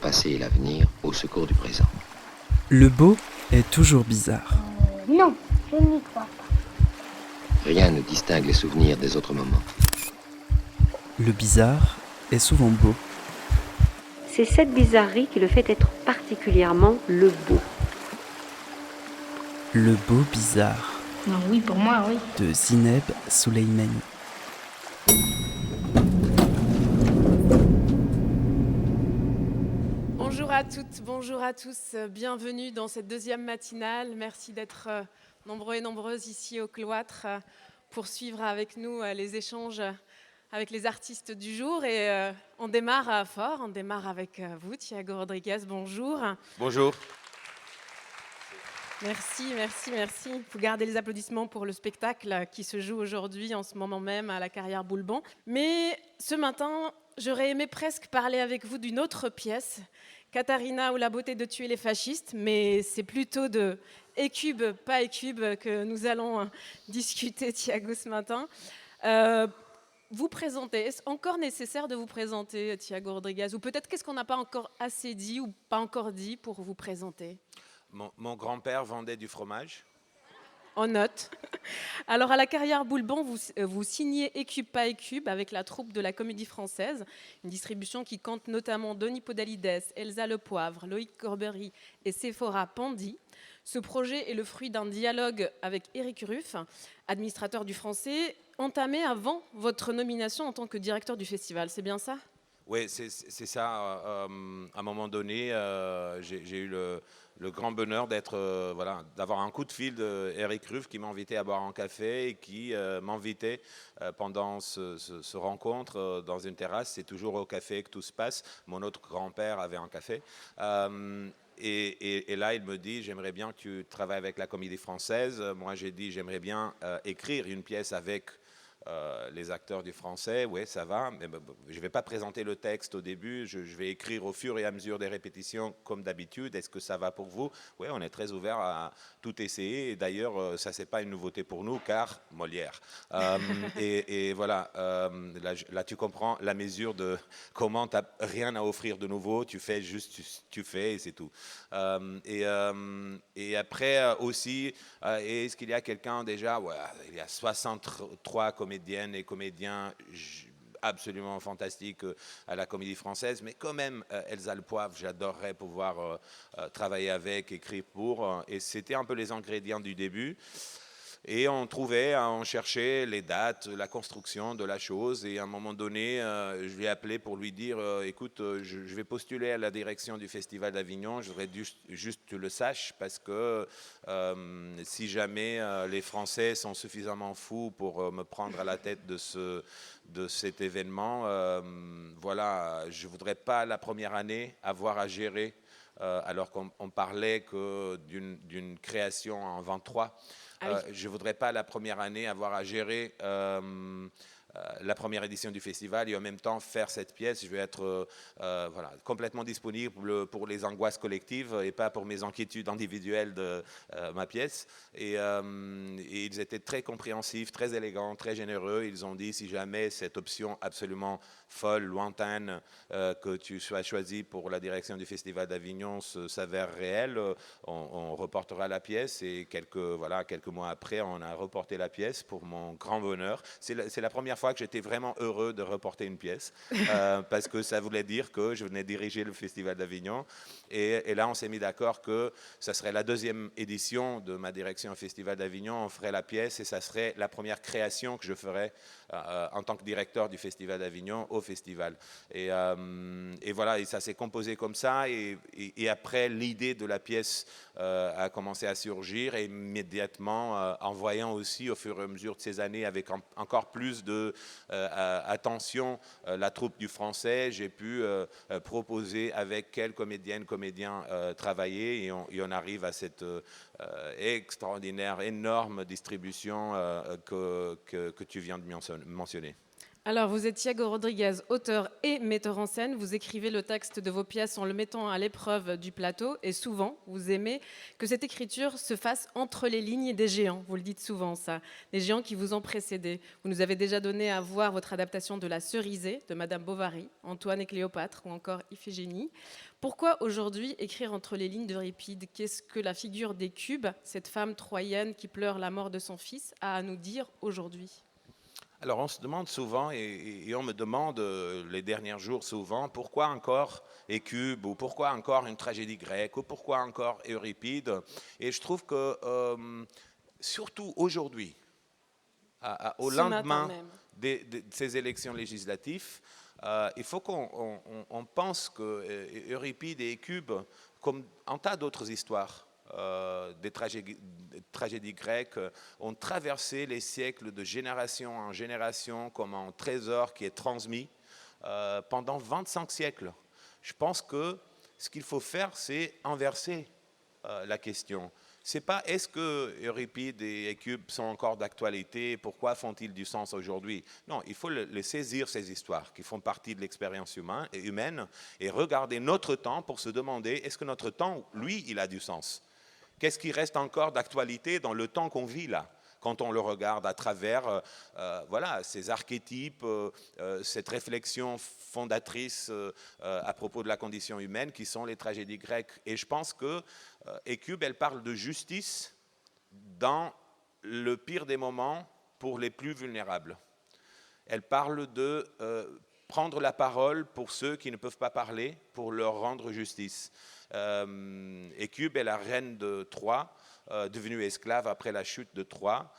passé et l'avenir au secours du présent. Le beau est toujours bizarre. Non, je n'y crois pas. Rien ne distingue les souvenirs des autres moments. Le bizarre est souvent beau. C'est cette bizarrerie qui le fait être particulièrement le beau. Le beau bizarre Non, oui, pour moi, oui. de Zineb Souleimani. Bonjour à toutes, bonjour à tous, bienvenue dans cette deuxième matinale. Merci d'être nombreux et nombreuses ici au Cloître pour suivre avec nous les échanges avec les artistes du jour. Et on démarre fort, on démarre avec vous, Thiago Rodriguez, bonjour. Bonjour. Merci. Vous gardez les applaudissements pour le spectacle qui se joue aujourd'hui, en ce moment même, à la Carrière Boulbon. Mais ce matin, j'aurais aimé presque parler avec vous d'une autre pièce, Katharina ou la beauté de tuer les fascistes, mais c'est plutôt de Écube, pas Écube, que nous allons discuter, Thiago, ce matin. Vous présenter, est-ce encore nécessaire de vous présenter, Thiago Rodriguez? Ou peut-être qu'est-ce qu'on n'a pas encore assez dit ou pas encore dit pour vous présenter? Mon grand-père vendait du fromage. En note. Alors, à la Carrière Boulbon, vous signez Écube pas Écube avec la troupe de la Comédie Française, une distribution qui compte notamment Denis Podalides, Elsa Le Poivre, Loïc Corbery et Sephora Pandy. Ce projet est le fruit d'un dialogue avec Éric Ruff, administrateur du Français, entamé avant votre nomination en tant que directeur du festival. C'est bien ça ? Oui, c'est ça. À un moment donné, j'ai eu le grand bonheur d'avoir un coup de fil d'Éric Ruff qui m'invitait à boire un café et qui m'invitait pendant ce rencontre dans une terrasse. C'est toujours au café que tout se passe. Mon autre grand-père avait un café. Et là, il me dit, j'aimerais bien que tu travailles avec la Comédie Française. Moi, j'ai dit, j'aimerais bien écrire une pièce avec les acteurs du français. Oui, ça va, mais je ne vais pas présenter le texte au début, je vais écrire au fur et à mesure des répétitions comme d'habitude. Est-ce que ça va pour vous? Oui, on est très ouvert à tout essayer, et d'ailleurs, ça, c'est pas une nouveauté pour nous, car Molière. Et voilà, là, tu comprends la mesure de comment tu n'as rien à offrir de nouveau, tu fais juste, tu fais, et c'est tout. Et après, aussi, est-ce qu'il y a quelqu'un déjà? Il y a 63 comédiennes et comédiens absolument fantastiques à la Comédie Française, mais quand même, Elsa Le Poivre, j'adorerais pouvoir travailler avec, écrire pour, et c'était un peu les ingrédients du début. Et on cherchait les dates, la construction de la chose. Et à un moment donné, je lui ai appelé pour lui dire écoute, je vais postuler à la direction du Festival d'Avignon. Je voudrais juste que tu le saches, parce que si jamais les Français sont suffisamment fous pour me prendre à la tête de cet événement, voilà, je ne voudrais pas la première année avoir à gérer, alors qu'on parlait que d'une création en 23. Je ne voudrais pas la première année avoir à gérer la première édition du festival et en même temps faire cette pièce. Je vais être complètement disponible pour les angoisses collectives et pas pour mes inquiétudes individuelles de ma pièce. Et ils étaient très compréhensifs, très élégants, très généreux. Ils ont dit, si jamais cette option absolument folle, lointaine, que tu sois choisi pour la direction du Festival d'Avignon s'avère réelle, on reportera la pièce. Et quelques mois après, on a reporté la pièce pour mon grand bonheur. C'est la première fois que j'étais vraiment heureux de reporter une pièce, parce que ça voulait dire que je venais diriger le Festival d'Avignon. Et là, on s'est mis d'accord que ça serait la deuxième édition de ma direction au Festival d'Avignon. On ferait la pièce et ça serait la première création que je ferais en tant que directeur du Festival d'Avignon au festival. Et voilà, et ça s'est composé comme ça. Et après, l'idée de la pièce a commencé à surgir, et immédiatement, en voyant aussi au fur et à mesure de ces années, avec encore plus de attention, la troupe du français, j'ai pu proposer avec quelle comédienne, comédien travailler, et on arrive à cette extraordinaire, énorme distribution que tu viens de mentionner. Alors, vous êtes Thiago Rodriguez, auteur et metteur en scène. Vous écrivez le texte de vos pièces en le mettant à l'épreuve du plateau. Et souvent, vous aimez que cette écriture se fasse entre les lignes des géants. Vous le dites souvent, ça. Des géants qui vous ont précédé. Vous nous avez déjà donné à voir votre adaptation de La Cerisée, de Madame Bovary, Antoine et Cléopâtre, ou encore Iphigénie. Pourquoi aujourd'hui écrire entre les lignes d'Euripide? Qu'est-ce que la figure d'Écube, cette femme troyenne qui pleure la mort de son fils, a à nous dire aujourd'hui? Alors on se demande souvent, et on me demande les derniers jours souvent, pourquoi encore Écube, ou pourquoi encore une tragédie grecque, ou pourquoi encore Euripide. Et je trouve que, surtout aujourd'hui, au lendemain de ces élections législatives, il faut qu'on pense que Euripide et Écube, comme un tas d'autres histoires, des tragédies grecques, ont traversé les siècles de génération en génération comme un trésor qui est transmis pendant 25 siècles. Je pense que ce qu'il faut faire, c'est inverser la question. C'est pas est-ce que Euripide et Écube sont encore d'actualité, pourquoi font-ils du sens aujourd'hui? Non, il faut les saisir, ces histoires qui font partie de l'expérience humaine et regarder notre temps pour se demander est-ce que notre temps, lui, il a du sens? Qu'est-ce qui reste encore d'actualité dans le temps qu'on vit là, quand on le regarde à travers voilà, ces archétypes, cette réflexion fondatrice à propos de la condition humaine qui sont les tragédies grecques. Et je pense que Écube, elle parle de justice dans le pire des moments pour les plus vulnérables. Elle parle de prendre la parole pour ceux qui ne peuvent pas parler, pour leur rendre justice. Écube est la reine de Troie, devenue esclave après la chute de Troie,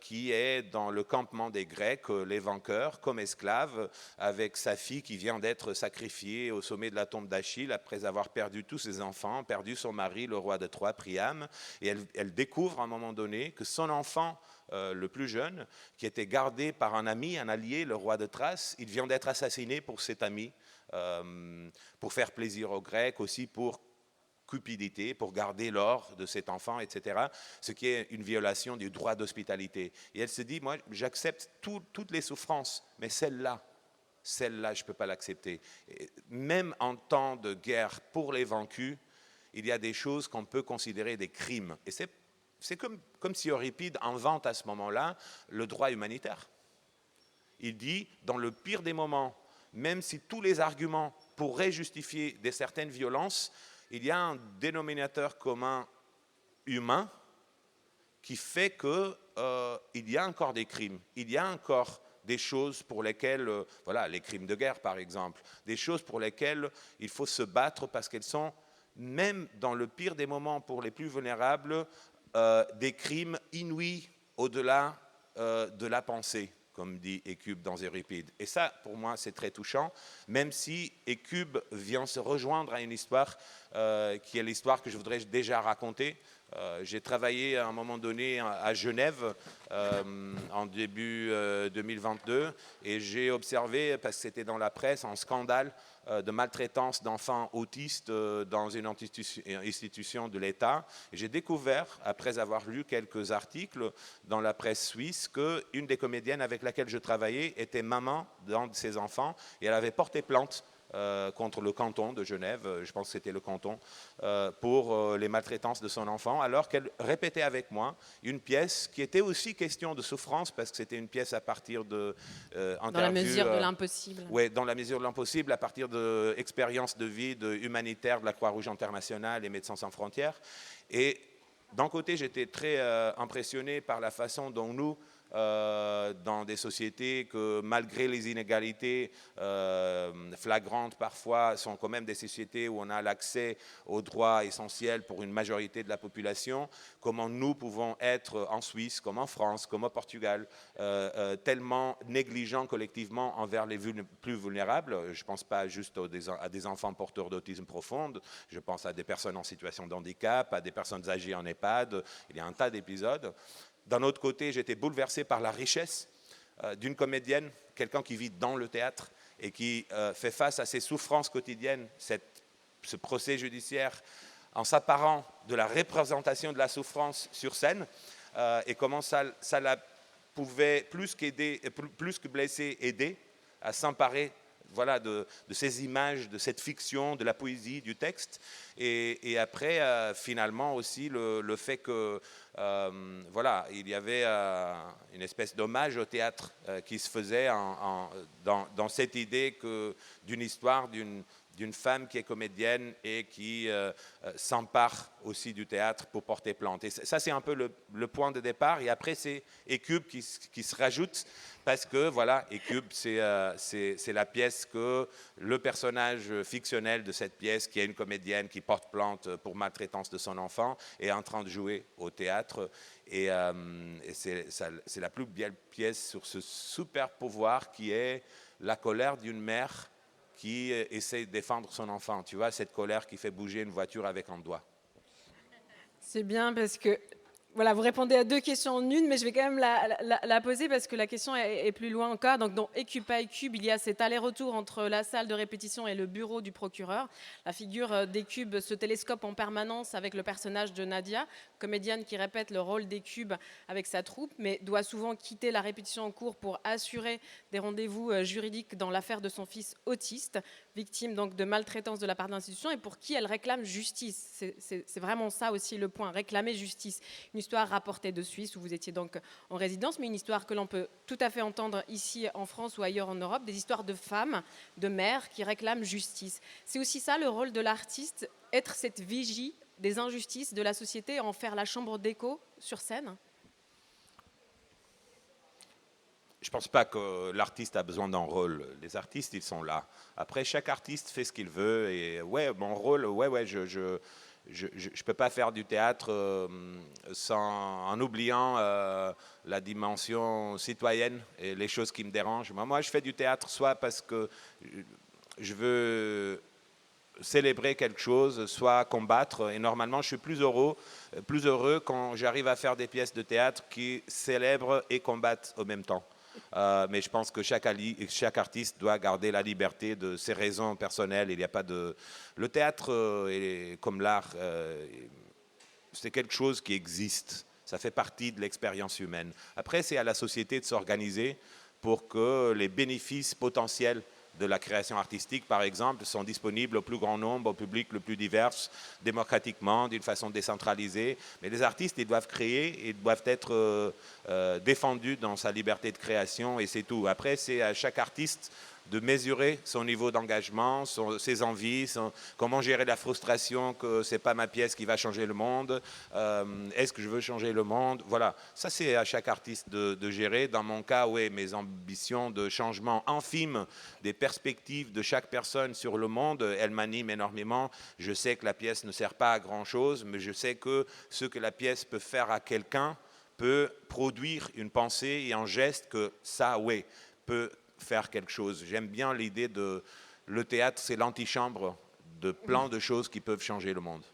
qui est dans le campement des Grecs, les vainqueurs, comme esclave, avec sa fille qui vient d'être sacrifiée au sommet de la tombe d'Achille après avoir perdu tous ses enfants, perdu son mari, le roi de Troie, Priam, et elle découvre à un moment donné que son enfant, le plus jeune, qui était gardé par un ami, un allié, le roi de Thrace, il vient d'être assassiné pour cet ami, pour faire plaisir aux Grecs, aussi pour cupidité, pour garder l'or de cet enfant, etc., ce qui est une violation du droit d'hospitalité. Et elle se dit, moi, j'accepte toutes les souffrances, mais celle-là, je ne peux pas l'accepter. Même en temps de guerre pour les vaincus, il y a des choses qu'on peut considérer des crimes. Et c'est comme si Euripide invente à ce moment-là le droit humanitaire. Il dit, dans le pire des moments, même si tous les arguments pourraient justifier certaines violences, il y a un dénominateur commun humain qui fait qu'il y a encore des crimes, il y a encore des choses pour lesquelles, voilà, les crimes de guerre par exemple, des choses pour lesquelles il faut se battre parce qu'elles sont, même dans le pire des moments pour les plus vulnérables, des crimes inouïs au-delà de la pensée, comme dit Écube dans Euripide. Et ça, pour moi, c'est très touchant, même si Écube vient se rejoindre à une histoire qui est l'histoire que je voudrais déjà raconter. J'ai travaillé à un moment donné à Genève en début 2022 et j'ai observé, parce que c'était dans la presse, un scandale de maltraitance d'enfants autistes dans une institution de l'État. J'ai découvert, après avoir lu quelques articles dans la presse suisse, qu'une des comédiennes avec laquelle je travaillais était maman d'un de ces enfants et elle avait porté plainte contre le canton de Genève, je pense que c'était le canton, pour les maltraitances de son enfant, alors qu'elle répétait avec moi une pièce qui était aussi question de souffrance, parce que c'était une pièce à partir de dans la mesure de l'impossible. Oui, dans la mesure de l'impossible, à partir d'expériences de vie humanitaires de la Croix-Rouge internationale et Médecins sans frontières. Et d'un côté, j'étais très impressionné par la façon dont nous, dans des sociétés que malgré les inégalités flagrantes parfois sont quand même des sociétés où on a l'accès aux droits essentiels pour une majorité de la population, comment nous pouvons être en Suisse, comme en France, comme au Portugal, tellement négligents collectivement envers les plus vulnérables. Je ne pense pas juste à des enfants porteurs d'autisme profond, je pense à des personnes en situation de handicap, à des personnes âgées en EHPAD, il y a un tas d'épisodes. D'un autre côté, j'étais bouleversé par la richesse d'une comédienne, quelqu'un qui vit dans le théâtre et qui fait face à ses souffrances quotidiennes, ce procès judiciaire, en s'apparant de la représentation de la souffrance sur scène, et comment ça l'a pouvait, plus que blesser, aider à s'emparer voilà, de ces images, de cette fiction, de la poésie, du texte. Et après, finalement aussi, le fait que, voilà, il y avait une espèce d'hommage au théâtre qui se faisait dans cette idée d'une histoire, d'une femme qui est comédienne et qui s'empare aussi du théâtre pour porter plainte. Et ça, c'est un peu le point de départ. Et après, c'est Écube qui se rajoute parce que, voilà, Écube, c'est la pièce que le personnage fictionnel de cette pièce, qui est une comédienne qui porte plainte pour maltraitance de son enfant, est en train de jouer au théâtre. Et c'est la plus belle pièce sur ce super pouvoir qui est la colère d'une mère qui essaie de défendre son enfant. Tu vois, cette colère qui fait bouger une voiture avec un doigt. C'est bien parce que voilà, vous répondez à deux questions en une, mais je vais quand même la poser parce que la question est plus loin encore. Donc, dans Écube pas Écube, il y a cet aller-retour entre la salle de répétition et le bureau du procureur. La figure d'Écube se télescope en permanence avec le personnage de Nadia, comédienne qui répète le rôle d'Écube avec sa troupe, mais doit souvent quitter la répétition en cours pour assurer des rendez-vous juridiques dans l'affaire de son fils autiste, victime donc de maltraitance de la part de l'institution et pour qui elle réclame justice. C'est vraiment ça aussi le point, réclamer justice. Une histoire rapportée de Suisse où vous étiez donc en résidence, mais une histoire que l'on peut tout à fait entendre ici en France ou ailleurs en Europe, des histoires de femmes, de mères qui réclament justice. C'est aussi ça le rôle de l'artiste, être cette vigie des injustices de la société, en faire la chambre d'écho sur scène. Je ne pense pas que l'artiste a besoin d'un rôle. Les artistes, ils sont là. Après, chaque artiste fait ce qu'il veut. Et ouais, mon rôle, je peux pas faire du théâtre en oubliant la dimension citoyenne et les choses qui me dérangent. Moi, je fais du théâtre soit parce que je veux célébrer quelque chose, soit combattre. Et normalement, je suis plus heureux quand j'arrive à faire des pièces de théâtre qui célèbrent et combattent au même temps. Mais je pense que chaque artiste doit garder la liberté de ses raisons personnelles. Il n'y a pas de... Le théâtre, comme l'art, c'est quelque chose qui existe. Ça fait partie de l'expérience humaine. Après, c'est à la société de s'organiser pour que les bénéfices potentiels de la création artistique, par exemple, sont disponibles au plus grand nombre, au public le plus divers, démocratiquement, d'une façon décentralisée. Mais les artistes, ils doivent créer et doivent être défendus dans sa liberté de création, et c'est tout. Après, c'est à chaque artiste de mesurer son niveau d'engagement, ses envies, comment gérer la frustration que ce n'est pas ma pièce qui va changer le monde, est-ce que je veux changer le monde, voilà. Ça, c'est à chaque artiste de gérer. Dans mon cas, oui, mes ambitions de changement infimes des perspectives de chaque personne sur le monde, elles m'animent énormément. Je sais que la pièce ne sert pas à grand-chose, mais je sais que ce que la pièce peut faire à quelqu'un peut produire une pensée et un geste que ça, oui, peut faire quelque chose. J'aime bien l'idée de le théâtre, c'est l'antichambre de plein de choses qui peuvent changer le monde.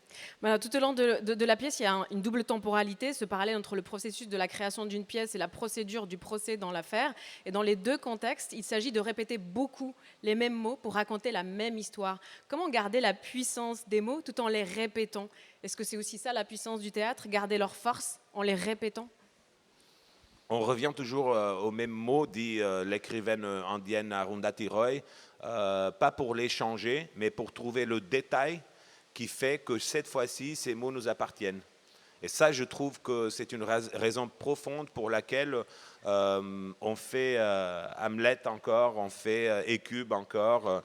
Voilà, tout au long de la pièce, il y a une double temporalité, ce parallèle entre le processus de la création d'une pièce et la procédure du procès dans l'affaire. Et dans les deux contextes, il s'agit de répéter beaucoup les mêmes mots pour raconter la même histoire. Comment garder la puissance des mots tout en les répétant? Est-ce que c'est aussi ça la puissance du théâtre, garder leur force en les répétant? On revient toujours aux mêmes mots, dit l'écrivaine indienne Arundhati Roy, pas pour les changer, mais pour trouver le détail qui fait que cette fois-ci, ces mots nous appartiennent. Et ça, je trouve que c'est une raison profonde pour laquelle on fait Hamlet encore, on fait Écube encore.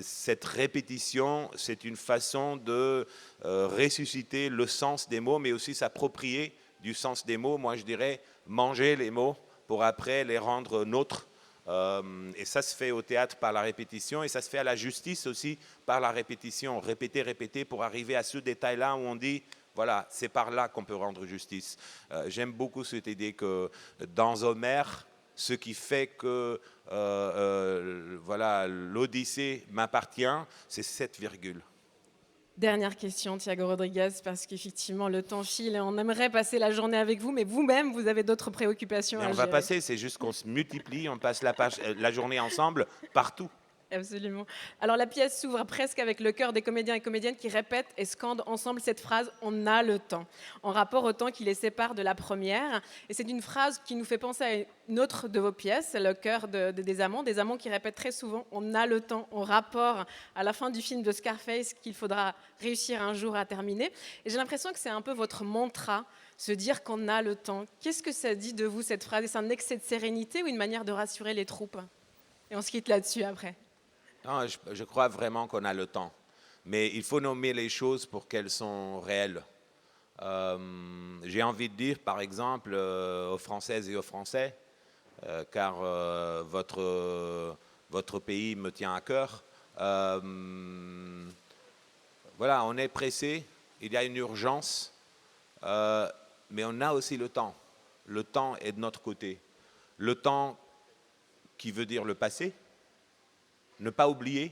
Cette répétition, c'est une façon de ressusciter le sens des mots, mais aussi s'approprier du sens des mots. Moi, je dirais manger les mots pour après les rendre nôtres. Et ça se fait au théâtre par la répétition, et ça se fait à la justice aussi par la répétition. Répéter pour arriver à ce détail-là où on dit, voilà, c'est par là qu'on peut rendre justice. J'aime beaucoup cette idée que dans Homère, ce qui fait que voilà, l'Odyssée m'appartient, c'est cette virgule. Dernière question, Thiago Rodriguez, parce qu'effectivement, le temps file et on aimerait passer la journée avec vous, mais vous-même, vous avez d'autres préoccupations. Mais on va passer, c'est juste qu'on se multiplie, on passe la journée ensemble partout. Absolument. Alors la pièce s'ouvre presque avec le chœur des comédiens et comédiennes qui répètent et scandent ensemble cette phrase « On a le temps », en rapport au temps qui les sépare de la première. Et c'est une phrase qui nous fait penser à une autre de vos pièces, le chœur des amants qui répètent très souvent « On a le temps », en rapport à la fin du film de Scarface qu'il faudra réussir un jour à terminer. Et j'ai l'impression que c'est un peu votre mantra, se dire qu'on a le temps. Qu'est-ce que ça dit de vous, cette phrase? Est-ce un excès de sérénité ou une manière de rassurer les troupes? Et on se quitte là-dessus après. Non, je crois vraiment qu'on a le temps. Mais il faut nommer les choses pour qu'elles sont réelles. J'ai envie de dire, par exemple, aux Françaises et aux Français, car votre pays me tient à cœur. Voilà, on est pressé, il y a une urgence, mais on a aussi le temps. Le temps est de notre côté. Le temps qui veut dire le passé. Ne pas oublier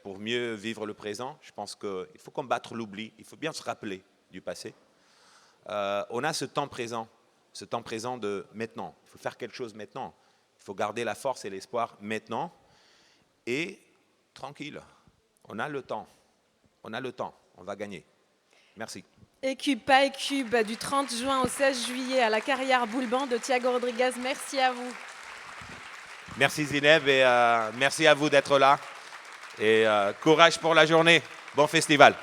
pour mieux vivre le présent. Je pense qu'il faut combattre l'oubli. Il faut bien se rappeler du passé. On a ce temps présent de maintenant. Il faut faire quelque chose maintenant. Il faut garder la force et l'espoir maintenant. Et tranquille, on a le temps. On a le temps. On va gagner. Merci. Écube, pas écube, du 30 juin au 16 juillet à la Carrière Boulban de Thiago Rodriguez. Merci à vous. Merci Zineb et merci à vous d'être là. Et courage pour la journée. Bon festival.